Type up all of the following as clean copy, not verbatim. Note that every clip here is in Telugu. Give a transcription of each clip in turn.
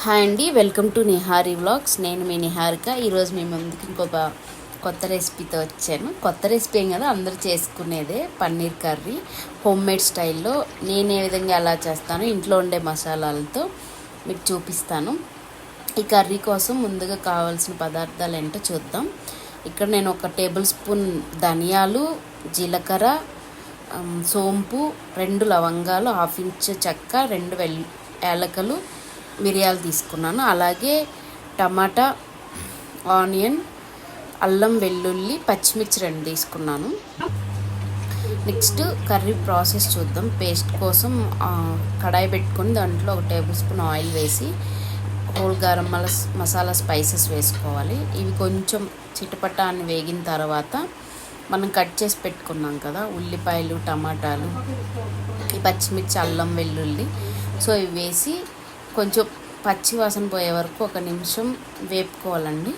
హాయ్ అండి, వెల్కమ్ టు నిహారీ వ్లాగ్స్. నేను మీ నిహారిక. ఈరోజు మీ ముందుకి ఇంకొక కొత్త రెసిపీతో వచ్చాను. కొత్త రెసిపీ ఏం కదా, అందరూ చేసుకునేదే పన్నీర్ కర్రీ హోమ్ మేడ్ స్టైల్లో. నేను ఏ విధంగా ఎలా చేస్తానో ఇంట్లో ఉండే మసాలాలతో మీకు చూపిస్తాను. ఈ కర్రీ కోసం ముందుగా కావాల్సిన పదార్థాలు ఏంటో చూద్దాం. ఇక్కడ నేను ఒక టేబుల్ స్పూన్ ధనియాలు, జీలకర్ర, సోంపు, 2 లవంగాలు, 1/2 ఇంచు చెక్క, 2 యాలకులు, మిరియాలు తీసుకున్నాను. అలాగే టమాటా, ఆనియన్, అల్లం వెల్లుల్లి, పచ్చిమిర్చి 2 తీసుకున్నాను. నెక్స్ట్ కర్రీ ప్రాసెస్ చూద్దాం. పేస్ట్ కోసం కడాయి పెట్టుకొని దాంట్లో 1 టేబుల్ స్పూన్ ఆయిల్ వేసి హోల్ గరం మసాలా స్పైసెస్ వేసుకోవాలి. ఇవి కొంచెం చిటపట అని వేగిన తర్వాత మనం కట్ చేసి పెట్టుకున్నాం కదా ఉల్లిపాయలు, టమాటాలు, ఈ పచ్చిమిర్చి, అల్లం వెల్లుల్లి, సో ఇవి వేసి కొంచెం పచ్చి వాసన పోయే వరకు 1 నిమిషం వేపుకోవాలండి.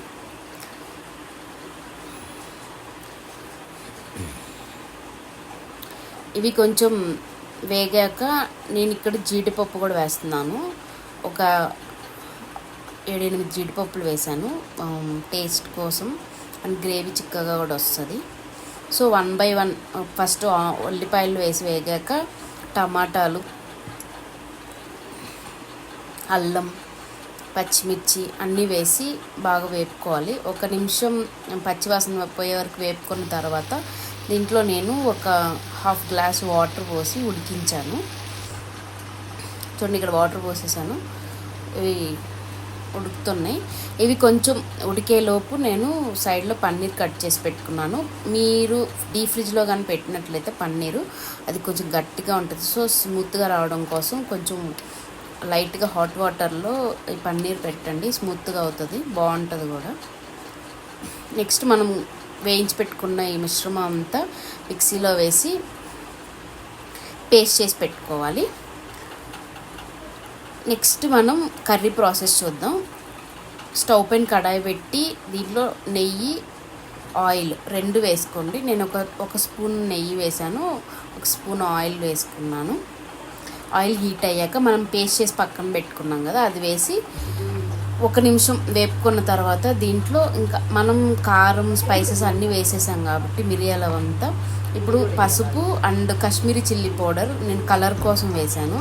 ఇవి కొంచెం వేగాక నేను ఇక్కడ జీడిపప్పు కూడా వేస్తున్నాను. ఒక 7-8 జీడిపప్పులు వేసాను టేస్ట్ కోసం, అండ్ గ్రేవీ చిక్కగా కూడా వస్తుంది. సో 1 by 1 ఫస్ట్ ఉల్లిపాయలు వేసి వేగాక టమాటాలు, అల్లం, పచ్చిమిర్చి అన్నీ వేసి బాగా వేపుకోవాలి. 1 నిమిషం పచ్చివాసన పోయే వరకు వేపుకున్న తర్వాత దీంట్లో నేను ఒక 1/2 గ్లాస్ వాటర్ పోసి ఉడికించాను. చూడండి, ఇక్కడ వాటర్ పోసేసాను. ఇవి ఉడుకుతున్నాయి. ఇవి కొంచెం ఉడికేలోపు నేను సైడ్లో పన్నీర్ కట్ చేసి పెట్టుకున్నాను. మీరు డీప్ ఫ్రిడ్జ్లో కానీ పెట్టినట్లయితే పన్నీరు అది కొంచెం గట్టిగా ఉంటుంది. సో స్మూత్గా రావడం కోసం కొంచెం లైట్గా హాట్ వాటర్లో ఈ పన్నీర్ పెట్టండి, స్మూత్గా అవుతుంది, బాగుంటుంది కూడా. నెక్స్ట్ మనం వేయించి పెట్టుకున్న ఈ మిశ్రమం అంతా మిక్సీలో వేసి పేస్ట్ చేసి పెట్టుకోవాలి. నెక్స్ట్ మనం కర్రీ ప్రాసెస్ చూద్దాం. స్టవ్ పైన కడాయి పెట్టి దీంట్లో నెయ్యి, ఆయిల్ 2 వేసుకోండి. నేను ఒక స్పూన్ నెయ్యి వేసాను, 1 స్పూన్ ఆయిల్ వేసుకున్నాను. ఆయిల్ హీట్ అయ్యాక మనం పేస్ట్ చేసి పక్కన పెట్టుకున్నాం కదా, అది వేసి 1 నిమిషం వేపుకున్న తర్వాత దీంట్లో ఇంకా మనం కారం, స్పైసెస్ అన్నీ వేసేసాం కాబట్టి మిరియాలవంతా, ఇప్పుడు పసుపు అండ్ కాశ్మీరీ చిల్లీ పౌడర్ నేను కలర్ కోసం వేసాను.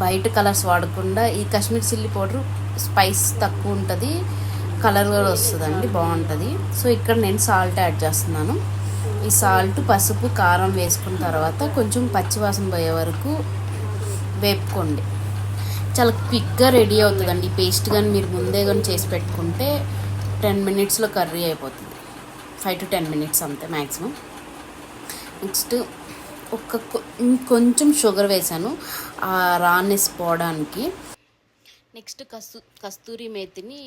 బయట కలర్స్ వాడకుండా ఈ కాశ్మీరీ చిల్లీ పౌడర్ స్పైస్ తక్కువ ఉంటుంది, కలర్ కూడా వస్తుందండి, బాగుంటుంది. సో ఇక్కడ నేను సాల్ట్ యాడ్ చేస్తున్నాను. ఈ సాల్ట్, పసుపు, కారం వేసుకున్న తర్వాత కొంచెం పచ్చివాసన పోయే వరకు వేపుకోండి. చాలా క్విక్గా రెడీ అవుతుందండి ఈ పేస్ట్. కానీ మీరు ముందే కానీ చేసి పెట్టుకుంటే 10 మినిట్స్లో కర్రీ అయిపోతుంది. 5 to 10 మినిట్స్ అంతే మ్యాక్సిమం. నెక్స్ట్ కొంచెం షుగర్ వేసాను ఆ రానెస్ పోవడానికి. నెక్స్ట్ కస్తూరి మేతిని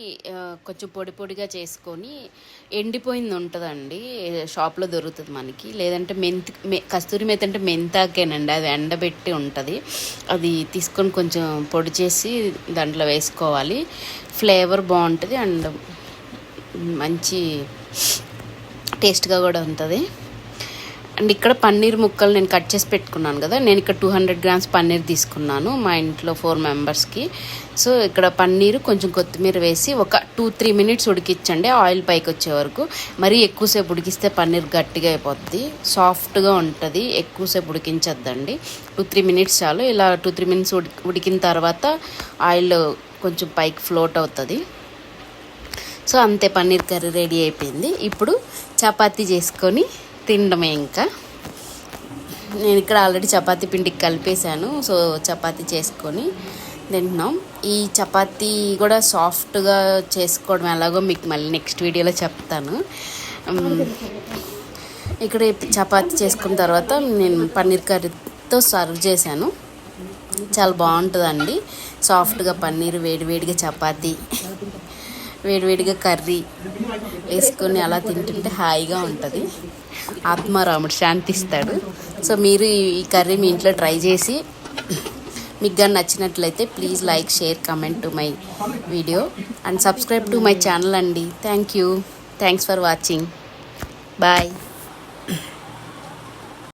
కొంచెం పొడి పొడిగా చేసుకొని, ఎండిపోయింది ఉంటుందండి, షాప్లో దొరుకుతుంది మనకి. లేదంటే కస్తూరి మేతి అంటే మెంతాకేనండి, అది ఎండబెట్టి ఉంటుంది. అది తీసుకొని కొంచెం పొడి చేసి దాంట్లో వేసుకోవాలి. ఫ్లేవర్ బాగుంటుంది అండ్ మంచి టేస్ట్గా కూడా ఉంటుంది. అండ్ ఇక్కడ పన్నీర్ ముక్కలు నేను కట్ చేసి పెట్టుకున్నాను కదా, నేను ఇక్కడ 200 grams పన్నీర్ తీసుకున్నాను మా ఇంట్లో 4 మెంబర్స్కి. సో ఇక్కడ పన్నీరు కొంచెం కొత్తిమీర వేసి ఒక 2-3 మినిట్స్ ఉడికించండి, ఆయిల్ పైకి వచ్చే వరకు. మరీ ఎక్కువసేపు ఉడికిస్తే పన్నీర్ గట్టిగా అయిపోద్ది, సాఫ్ట్గా ఉంటుంది. ఎక్కువసేపు ఉడికించద్దండి, 2-3 మినిట్స్ చాలు. ఇలా 2-3 మినిట్స్ ఉడికిన తర్వాత ఆయిల్ కొంచెం పైకి ఫ్లోట్ అవుతుంది. సో అంతే, పన్నీర్ కర్రీ రెడీ అయిపోయింది. ఇప్పుడు చపాతీ చేసుకొని తినడమే. ఇంకా నేను ఇక్కడ ఆల్రెడీ చపాతీ పిండికి కలిపేశాను, సో చపాతీ చేసుకొని తింటున్నాం. ఈ చపాతీ కూడా సాఫ్ట్గా చేసుకోవడం ఎలాగో మీకు మళ్ళీ నెక్స్ట్ వీడియోలో చెప్తాను. ఇక్కడ చపాతీ చేసుకున్న తర్వాత నేను పన్నీర్ కర్రీతో సర్వ్ చేశాను. చాలా బాగుంటుందండి, సాఫ్ట్గా పన్నీర్, వేడివేడిగా చపాతీ, వేడివేడిగా కర్రీ వేసుకొని అలా తింటుంటే హాయిగా ఉంటుంది. ఆత్మారాముడు శాంతిస్తాడు. సో మీరు ఈ కర్రీ మీ ఇంట్లో ట్రై చేసి మీకు కానీ నచ్చినట్లయితే please like, share, comment to my video and subscribe to my channel అండి. Thanks for watching. బాయ్.